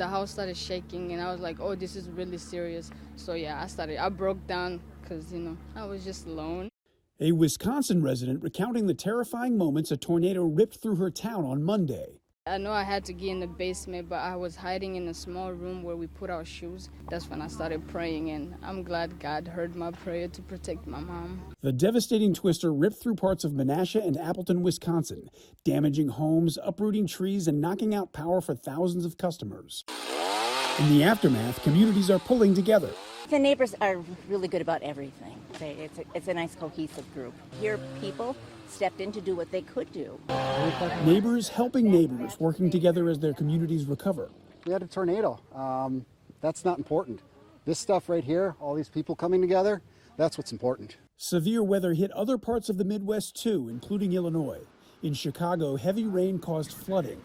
The house started shaking, and I was like, oh, this is really serious. So yeah, I broke down because, I was just alone. A Wisconsin resident recounting the terrifying moments a tornado ripped through her town on Monday. I know I had to get in the basement, but I was hiding in a small room where we put our shoes. That's when I started praying, and I'm glad God heard my prayer to protect my mom. The devastating twister ripped through parts of Menasha and Appleton, Wisconsin, damaging homes, uprooting trees, and knocking out power for thousands of customers. In the aftermath, communities are pulling together. The neighbors are really good about everything. It's a nice cohesive group. Here, people stepped in to do what they could do. Neighbors helping neighbors, working together as their communities recover. We had a tornado. That's not important. This stuff right here, all these people coming together, that's what's important. Severe weather hit other parts of the Midwest too, including Illinois. In Chicago, heavy rain caused flooding.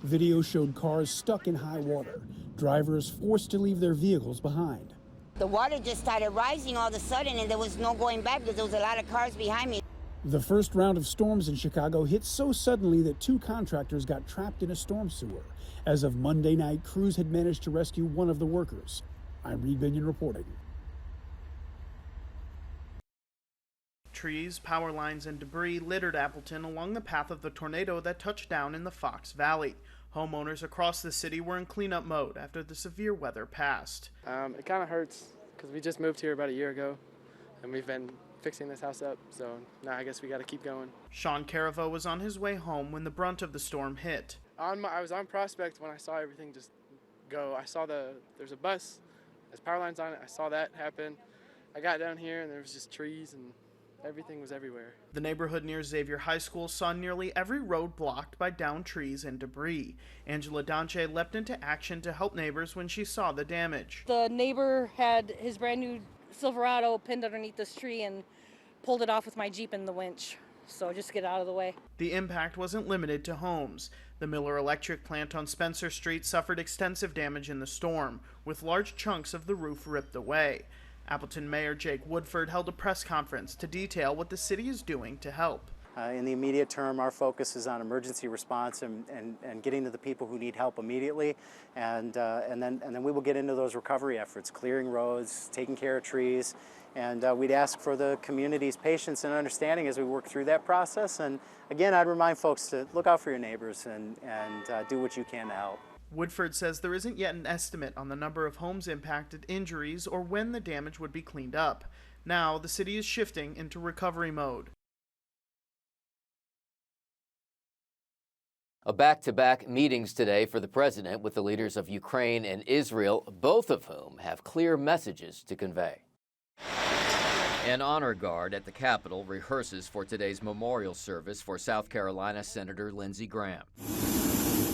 Video showed cars stuck in high water, drivers forced to leave their vehicles behind. The water just started rising all of a sudden, and there was no going back because there was a lot of cars behind me. The first round of storms in Chicago hit so suddenly that 2 contractors got trapped in a storm sewer. As of Monday night, crews had managed to rescue one of the workers. I'm Reed Binion reporting. Trees, power lines, and debris littered Appleton along the path of the tornado that touched down in the Fox Valley. Homeowners across the city were in cleanup mode after the severe weather passed. It kind of hurts because we just moved here about a year ago, and we've been fixing this house up, so now I guess we got to keep going. Sean Caravo was on his way home when the brunt of the storm hit. I was on Prospect when I saw everything just go. I saw there's a bus, there's power lines on it. I saw that happen. I got down here and there was just trees and everything was everywhere. The neighborhood near Xavier High School saw nearly every road blocked by downed trees and debris. Angela Donche leapt into action to help neighbors when she saw the damage. The neighbor had his brand new Silverado pinned underneath this tree and pulled it off with my Jeep and the winch. So just get out of the way. The impact wasn't limited to homes. The Miller Electric plant on Spencer Street suffered extensive damage in the storm, with large chunks of the roof ripped away. Appleton Mayor Jake Woodford held a press conference to detail what the city is doing to help. In the immediate term, our focus is on emergency response and getting to the people who need help immediately, and then we will get into those recovery efforts, clearing roads, taking care of trees, and we'd ask for the community's patience and understanding as we work through that process. And again, I'd remind folks to look out for your neighbors and do what you can to help. Woodford says there isn't yet an estimate on the number of homes impacted, injuries, or when the damage would be cleaned up. Now, the city is shifting into recovery mode. A back-to-back meetings today for the president with the leaders of Ukraine and Israel, both of whom have clear messages to convey. An honor guard at the Capitol rehearses for today's memorial service for South Carolina Senator Lindsey Graham.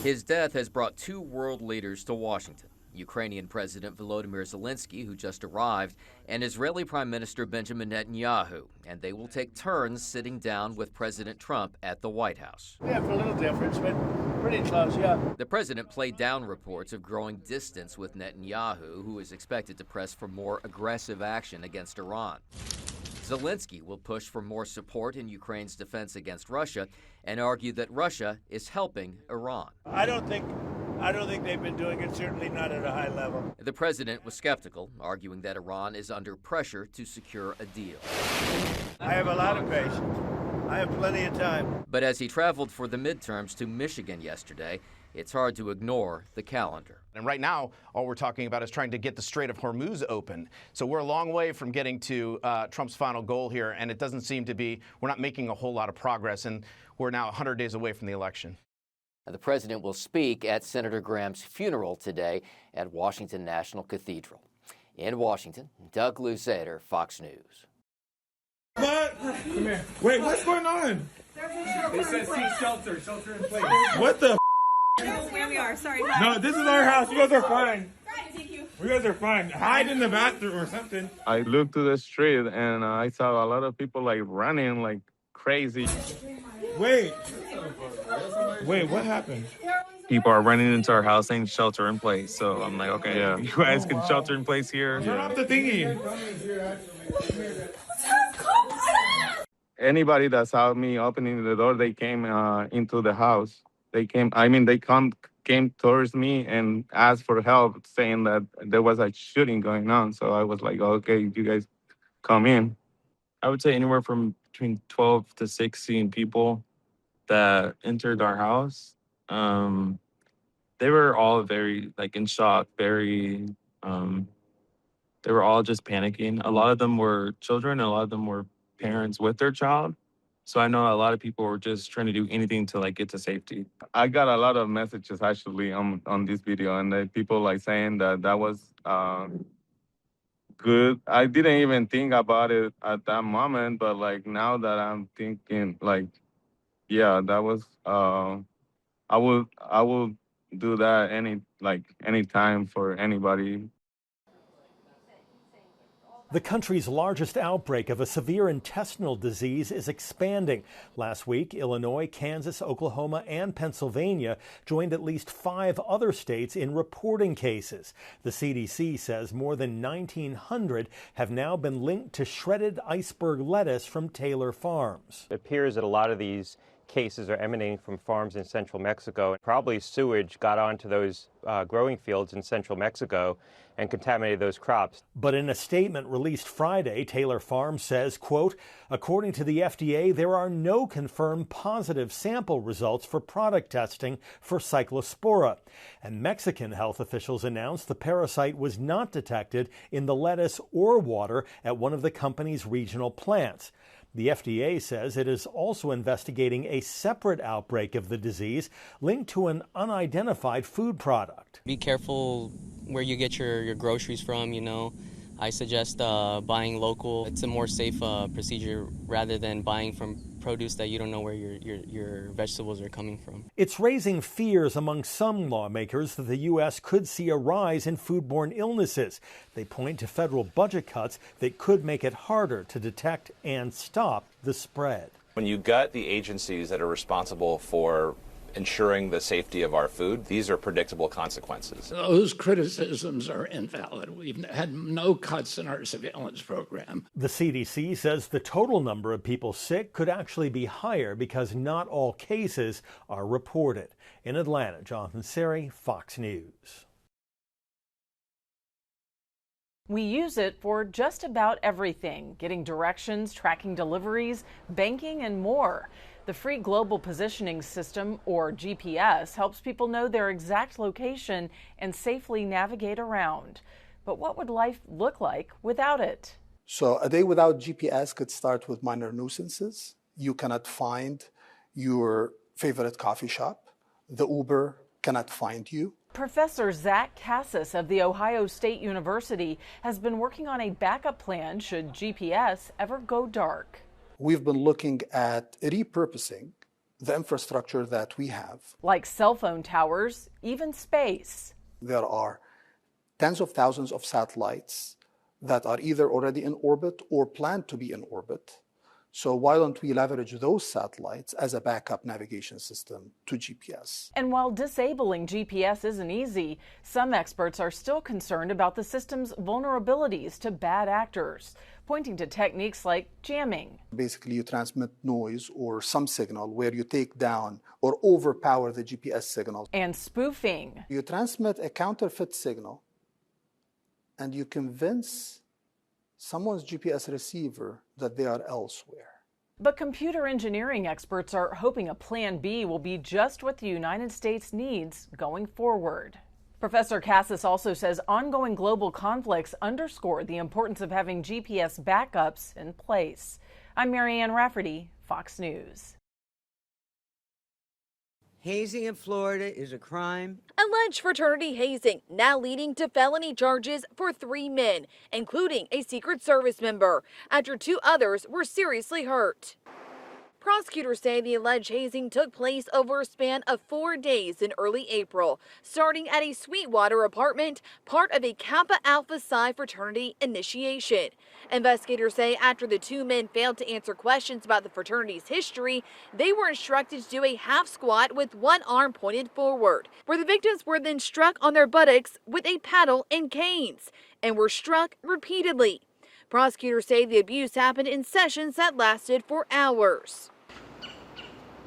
His death has brought 2 world leaders to Washington, Ukrainian President Volodymyr Zelensky, who just arrived, and Israeli Prime Minister Benjamin Netanyahu, and they will take turns sitting down with President Trump at the White House. Yeah, for a little difference, but pretty close, yeah. The president played down reports of growing distance with Netanyahu, who is expected to press for more aggressive action against Iran. Zelensky will push for more support in Ukraine's defense against Russia and argue that Russia is helping Iran. I don't think they've been doing it, certainly not at a high level. The president was skeptical, arguing that Iran is under pressure to secure a deal. I have a lot of patience. I have plenty of time. But as he traveled for the midterms to Michigan yesterday, it's hard to ignore the calendar. And right now, all we're talking about is trying to get the Strait of Hormuz open. So we're a long way from getting to Trump's final goal here, and it doesn't seem to be, we're not making a whole lot of progress, and we're now 100 days away from the election. The president will speak at Senator Graham's funeral today at Washington National Cathedral. In Washington, Doug Luzader, Fox News. What? Come here. Wait, what's going on? They said seek shelter in place. What the? Where we are, sorry. No, this is our house. You guys are fine. You guys are fine. Hide in the bathroom or something. I looked to the street and I saw a lot of people like running like crazy. Wait, what happened? People are running into our house saying shelter in place. So I'm like, okay, yeah, you guys can shelter in place here. Turn off the thingy. Anybody that saw me opening the door, they came into the house. They came came towards me and asked for help, saying that there was a shooting going on. So I was like, okay, you guys come in. I would say anywhere from between 12 to 16 people that entered our house. They were all very in shock, very they were all just panicking. A lot of them were children, a lot of them were parents with their child. So I know a lot of people were just trying to do anything to get to safety. I got a lot of messages actually on this video, and people saying that was good. I didn't even think about it at that moment, but now that I'm thinking, yeah, that was I will do that any time for anybody. The country's largest outbreak of a severe intestinal disease is expanding. Last week, Illinois, Kansas, Oklahoma, and Pennsylvania joined at least 5 other states in reporting cases. The CDC says more than 1,900 have now been linked to shredded iceberg lettuce from Taylor Farms. It appears that a lot of these cases are emanating from farms in central Mexico. Probably sewage got onto those growing fields in central Mexico and contaminated those crops. But in a statement released Friday, Taylor Farms says, quote, according to the FDA, there are no confirmed positive sample results for product testing for Cyclospora. And Mexican health officials announced the parasite was not detected in the lettuce or water at one of the company's regional plants. The FDA says it is also investigating a separate outbreak of the disease linked to an unidentified food product. Be careful where you get your groceries from, I suggest buying local. It's a more safe procedure rather than buying from produce that you don't know where your vegetables are coming from. It's raising fears among some lawmakers that the U.S. could see a rise in foodborne illnesses. They point to federal budget cuts that could make it harder to detect and stop the spread. When you gut the agencies that are responsible for ensuring the safety of our food, these are predictable consequences. Those criticisms are invalid. We've had no cuts in our surveillance program. The CDC says the total number of people sick could actually be higher because not all cases are reported. In Atlanta, Jonathan Seri, Fox News. We use it for just about everything, getting directions, tracking deliveries, banking, and more. The free Global Positioning System, or GPS, helps people know their exact location and safely navigate around. But what would life look like without it? So a day without GPS could start with minor nuisances. You cannot find your favorite coffee shop. The Uber cannot find you. Professor Zach Cassis of The Ohio State University has been working on a backup plan should GPS ever go dark. We've been looking at repurposing the infrastructure that we have. Like cell phone towers, even space. There are tens of thousands of satellites that are either already in orbit or planned to be in orbit. So why don't we leverage those satellites as a backup navigation system to GPS? And while disabling GPS isn't easy, some experts are still concerned about the system's vulnerabilities to bad actors, pointing to techniques like jamming. Basically, you transmit noise or some signal where you take down or overpower the GPS signal. And spoofing. You transmit a counterfeit signal and you convince someone's GPS receiver that they are elsewhere. But computer engineering experts are hoping a plan B will be just what the United States needs going forward. Professor Cassis also says ongoing global conflicts underscore the importance of having GPS backups in place. I'm Marianne Rafferty, Fox News. Hazing in Florida is a crime. Alleged fraternity hazing now leading to felony charges for 3 men, including a Secret Service member, after 2 others were seriously hurt. Prosecutors say the alleged hazing took place over a span of 4 days in early April, starting at a Sweetwater apartment, part of a Kappa Alpha Psi fraternity initiation. Investigators say after the 2 men failed to answer questions about the fraternity's history, they were instructed to do a half squat with one arm pointed forward, where the victims were then struck on their buttocks with a paddle and canes, and were struck repeatedly. Prosecutors say the abuse happened in sessions that lasted for hours.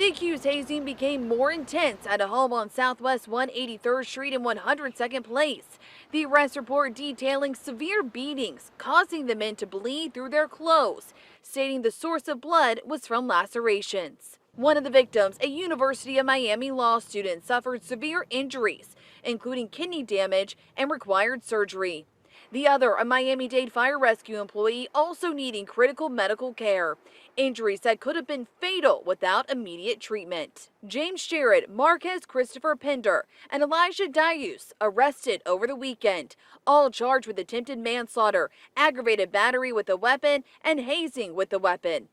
The accused hazing became more intense at a home on Southwest 183rd Street and 102nd Place. The arrest report detailing severe beatings, causing the men to bleed through their clothes, stating the source of blood was from lacerations. One of the victims, a University of Miami law student, suffered severe injuries, including kidney damage and required surgery. The other, a Miami-Dade fire rescue employee, also needing critical medical care. Injuries that could have been fatal without immediate treatment. James Sherrod, Marquez Christopher Pender, and Elijah Dius arrested over the weekend, all charged with attempted manslaughter, aggravated battery with a weapon, and hazing with a weapon.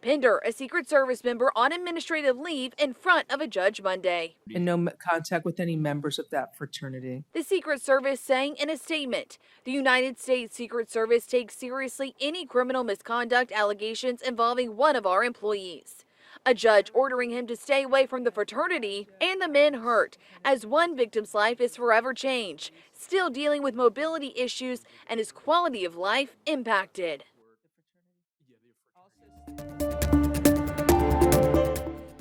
Pender, a Secret Service member on administrative leave, in front of a judge Monday. And no contact with any members of that fraternity. The Secret Service saying in a statement, the United States Secret Service takes seriously any criminal misconduct allegations involving one of our employees. A judge ordering him to stay away from the fraternity and the men hurt, as one victim's life is forever changed, still dealing with mobility issues and his quality of life impacted.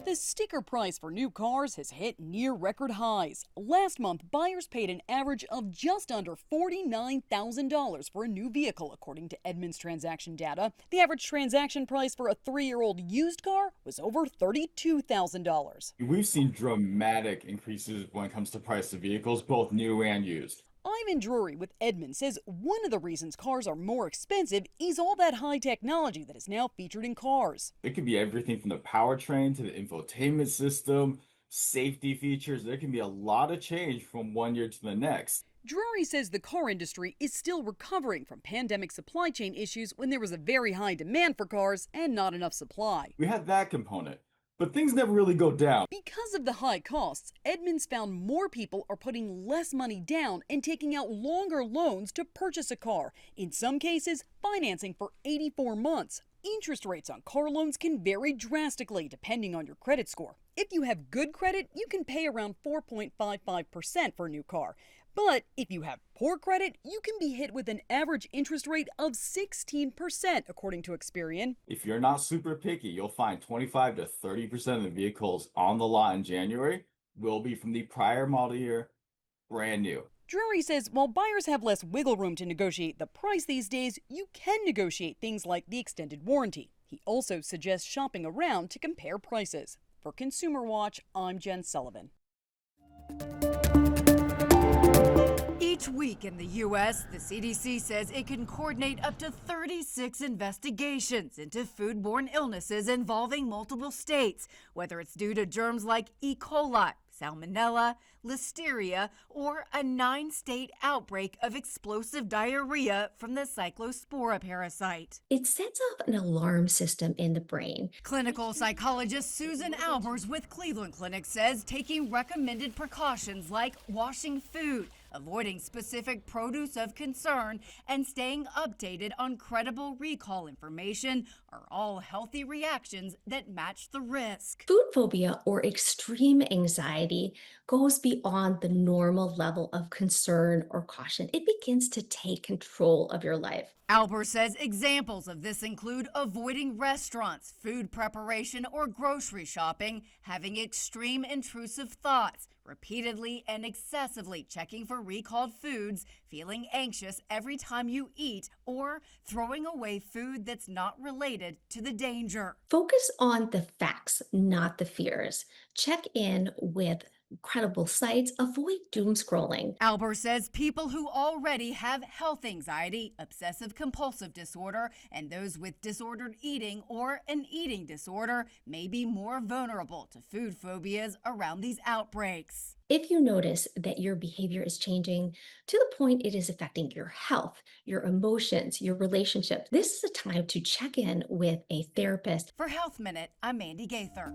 The sticker price for new cars has hit near record highs. Last month, buyers paid an average of just under $49,000 for a new vehicle, according to Edmunds transaction data. The average transaction price for a 3-year-old used car was over $32,000. We've seen dramatic increases when it comes to price of vehicles, both new and used. Ivan Drury with Edmunds says one of the reasons cars are more expensive is all that high technology that is now featured in cars. It could be everything from the powertrain to the infotainment system, safety features. There can be a lot of change from one year to the next. Drury says the car industry is still recovering from pandemic supply chain issues when there was a very high demand for cars and not enough supply. We had that component. But things never really go down. Because of the high costs, Edmunds found more people are putting less money down and taking out longer loans to purchase a car, in some cases financing for 84 months. Interest rates on car loans can vary drastically depending on your credit score. If you have good credit, you can pay around 4.55% for a new car. But if you have poor credit, you can be hit with an average interest rate of 16%, according to Experian. If you're not super picky, you'll find 25 to 30% of the vehicles on the lot in January will be from the prior model year, brand new. Drury says while buyers have less wiggle room to negotiate the price these days, you can negotiate things like the extended warranty. He also suggests shopping around to compare prices. For Consumer Watch, I'm Jen Sullivan. Each week in the U.S., the CDC says it can coordinate up to 36 investigations into foodborne illnesses involving multiple states, whether it's due to germs like E. coli, Salmonella, Listeria, or a 9-state outbreak of explosive diarrhea from the Cyclospora parasite. It sets off an alarm system in the brain. Clinical psychologist Susan Albers with Cleveland Clinic says taking recommended precautions like washing food, avoiding specific produce of concern, and staying updated on credible recall information are all healthy reactions that match the risk. Food phobia or extreme anxiety goes beyond the normal level of concern or caution. It begins to take control of your life. Albers says examples of this include avoiding restaurants, food preparation, or grocery shopping, having extreme intrusive thoughts, repeatedly and excessively checking for recalled foods, feeling anxious every time you eat, or throwing away food that's not related to the danger. Focus on the facts, not the fears. Check in with credible sites. Avoid doom scrolling. Albers says people who already have health anxiety, obsessive compulsive disorder, and those with disordered eating or an eating disorder may be more vulnerable to food phobias around these outbreaks. If you notice that your behavior is changing to the point it is affecting your health, your emotions, your relationships, this is a time to check in with a therapist. For Health Minute, I'm Mandy Gaither.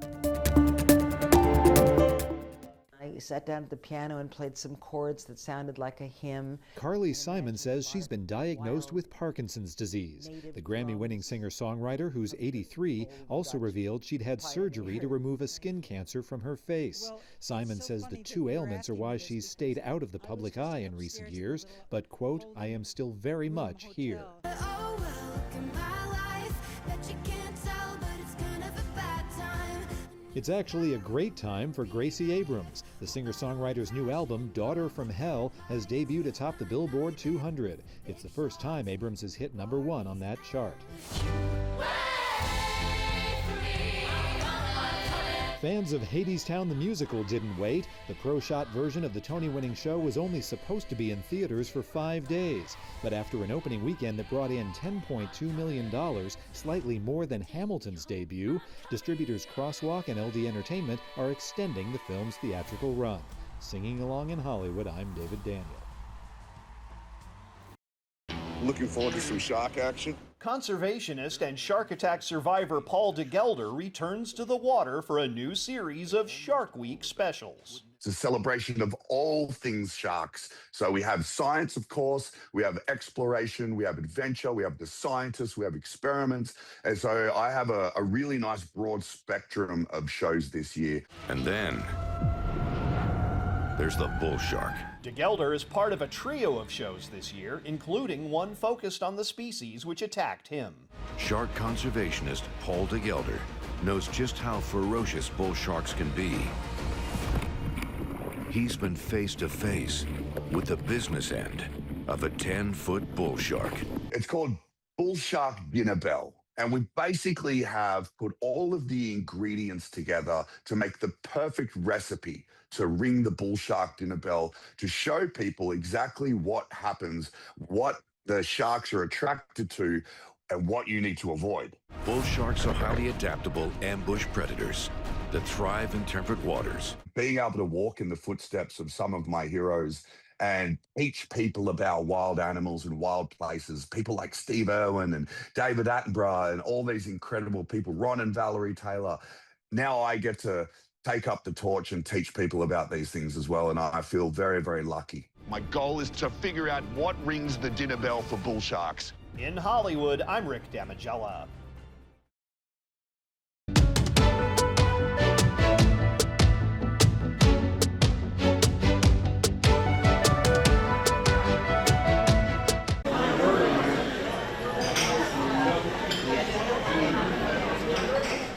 I sat down at the piano and played some chords that sounded like a hymn. Carly Simon says she's been diagnosed with Parkinson's disease. The Grammy-winning singer-songwriter, who's 83, also revealed she'd had surgery to remove a skin cancer from her face. Simon says the two ailments are why she's stayed out of the public eye in recent years, but, quote, I am still very much here. It's actually a great time for Gracie Abrams. The singer-songwriter's new album, Daughter from Hell, has debuted atop the Billboard 200. It's the first time Abrams has hit #1 on that chart. Fans of Hadestown the Musical didn't wait. The pro-shot version of the Tony-winning show was only supposed to be in theaters for 5 days. But after an opening weekend that brought in $10.2 million, slightly more than Hamilton's debut, distributors Crosswalk and LD Entertainment are extending the film's theatrical run. Singing along in Hollywood, I'm David Daniel. Looking forward to some shark action? Conservationist and shark attack survivor Paul DeGelder returns to the water for a new series of Shark Week specials. It's a celebration of all things sharks. So we have science, of course, we have exploration, we have adventure, we have the scientists, we have experiments. And so I have a really nice broad spectrum of shows this year. And then there's the bull shark. DeGelder is part of a trio of shows this year, including one focused on the species which attacked him. Shark conservationist Paul DeGelder knows just how ferocious bull sharks can be. He's been face to face with the business end of a 10-foot bull shark. It's called bull shark dinner bell. And we basically have put all of the ingredients together to make the perfect recipe to ring the bull shark dinner bell, to show people exactly what happens, what the sharks are attracted to, and what you need to avoid. Bull sharks are highly adaptable ambush predators that thrive in temperate waters. Being able to walk in the footsteps of some of my heroes and teach people about wild animals and wild places, people like Steve Irwin and David Attenborough and all these incredible people, Ron and Valerie Taylor. Now I get to take up the torch and teach people about these things as well, and I feel very, very lucky. My goal is to figure out what rings the dinner bell for bull sharks. In Hollywood, I'm Rick Damigella.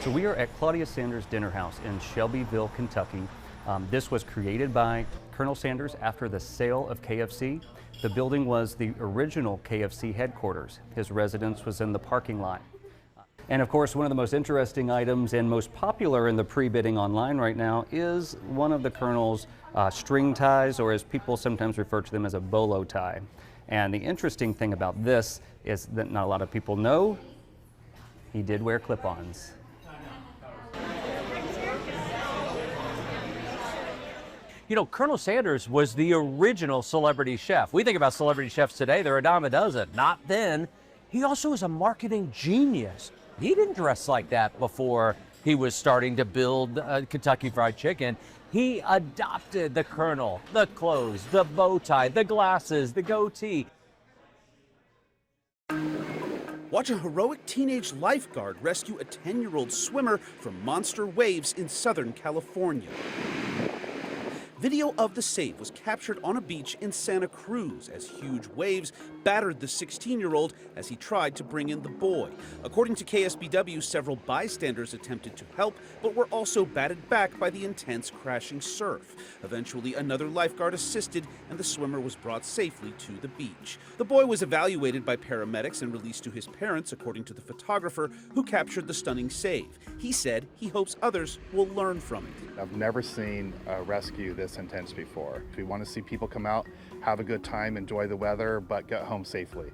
So we are at Claudia Sanders' Dinner House in Shelbyville, Kentucky. This was created by Colonel Sanders after the sale of KFC. The building was the original KFC headquarters. His residence was in the parking lot. And of course, one of the most interesting items and most popular in the pre-bidding online right now is one of the Colonel's string ties, or as people sometimes refer to them as a bolo tie. And the interesting thing about this is that not a lot of people know he did wear clip-ons. You know, Colonel Sanders was the original celebrity chef. We think about celebrity chefs today, they're a dime a dozen. Not then. He also was a marketing genius. He didn't dress like that before he was starting to build Kentucky Fried Chicken. He adopted the Colonel, the clothes, the bow tie, the glasses, the goatee. Watch a heroic teenage lifeguard rescue a 10-year-old swimmer from monster waves in Southern California. Video of the save was captured on a beach in Santa Cruz as huge waves battered the 16-year-old as he tried to bring in the boy. According to KSBW, several bystanders attempted to help, but were also batted back by the intense crashing surf. Eventually, another lifeguard assisted, and the swimmer was brought safely to the beach. The boy was evaluated by paramedics and released to his parents, according to the photographer who captured the stunning save. He said he hopes others will learn from it. I've never seen a rescue this intense before. We want to see people come out, have a good time, enjoy the weather, but get home safely.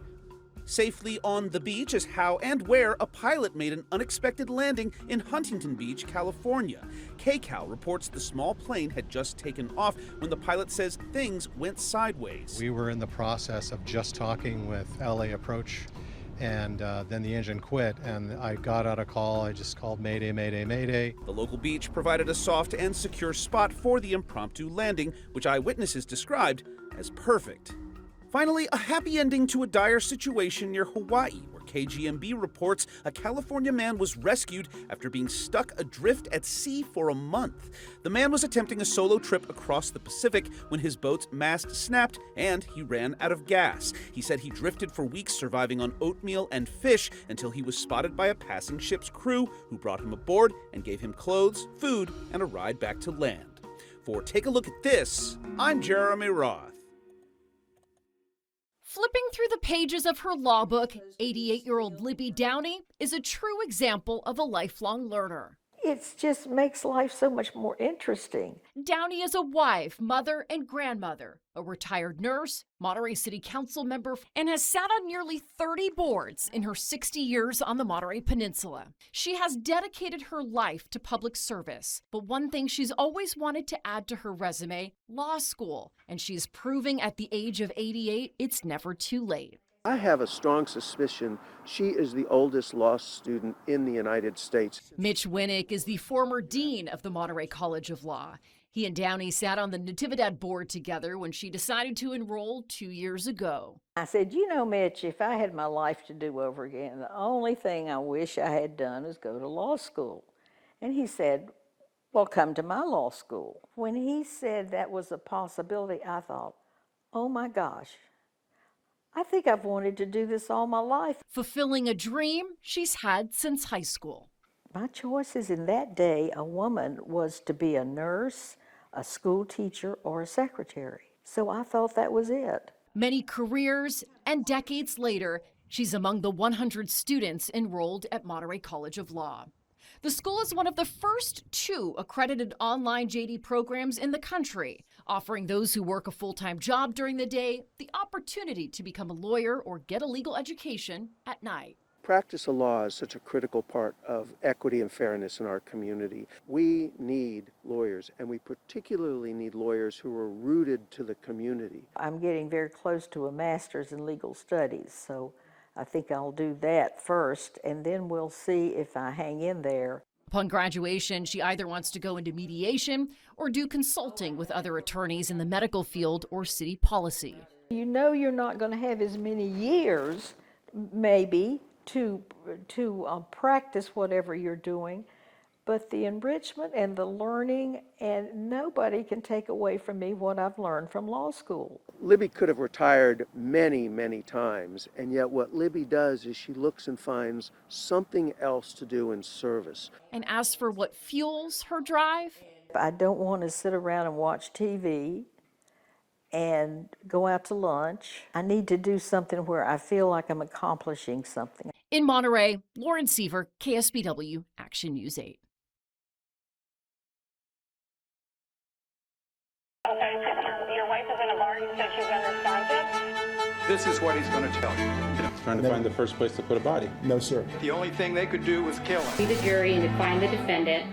Safely on the beach is how and where a pilot made an unexpected landing in Huntington Beach, California. KCAL reports the small plane had just taken off when the pilot says things went sideways. We were in the process of just talking with LA Approach, and then the engine quit, and I got out a call. I just called Mayday, Mayday, Mayday. The local beach provided a soft and secure spot for the impromptu landing, which eyewitnesses described as perfect. Finally, a happy ending to a dire situation near Hawaii, where KGMB reports a California man was rescued after being stuck adrift at sea for a month. The man was attempting a solo trip across the Pacific when his boat's mast snapped and he ran out of gas. He said he drifted for weeks, surviving on oatmeal and fish until he was spotted by a passing ship's crew who brought him aboard and gave him clothes, food, and a ride back to land. For Take a Look at This, I'm Jeremy Roth. Flipping through the pages of her law book, 88-year-old Libby Downey is a true example of a lifelong learner. It just makes life so much more interesting. Downey is a wife, mother, and grandmother, a retired nurse, Monterey City Council member, and has sat on nearly 30 boards in her 60 years on the Monterey Peninsula. She has dedicated her life to public service, but one thing she's always wanted to add to her resume, law school, and she's proving at the age of 88 it's never too late. I have a strong suspicion she is the oldest law student in the United States. Mitch Winnick is the former dean of the Monterey College of Law. He and Downey sat on the Natividad board together when she decided to enroll 2 years ago. I said, you know, Mitch, if I had my life to do over again, the only thing I wish I had done is go to law school. And he said, well, come to my law school. When he said that was a possibility, I thought, oh my gosh. I think I've wanted to do this all my life. Fulfilling a dream she's had since high school. My choices in that day, a woman was to be a nurse, a school teacher, or a secretary. So I thought that was it. Many careers, and decades later, she's among the 100 students enrolled at Monterey College of Law. The school is one of the first 2 accredited online JD programs in the country, offering those who work a full-time job during the day the opportunity to become a lawyer or get a legal education at night. Practice of law is such a critical part of equity and fairness in our community. We need lawyers, and we particularly need lawyers who are rooted to the community. I'm getting very close to a master's in legal studies, so I think I'll do that first, and then we'll see if I hang in there. Upon graduation, she either wants to go into mediation or do consulting with other attorneys in the medical field or city policy. You know you're not going to have as many years, maybe, to practice whatever you're doing, but the enrichment and the learning, and nobody can take away from me what I've learned from law school. Libby could have retired many, many times, and yet what Libby does is she looks and finds something else to do in service. And as for what fuels her drive? I don't want to sit around and watch TV and go out to lunch. I need to do something where I feel like I'm accomplishing something. In Monterey, Lauren Seaver, KSBW, Action News 8. Your wife is in a bar, you said she's unresponsive? This is what he's going to tell you. Trying to find the first place to put a body. No, sir. The only thing they could do was kill him. Be the jury and to find the defendant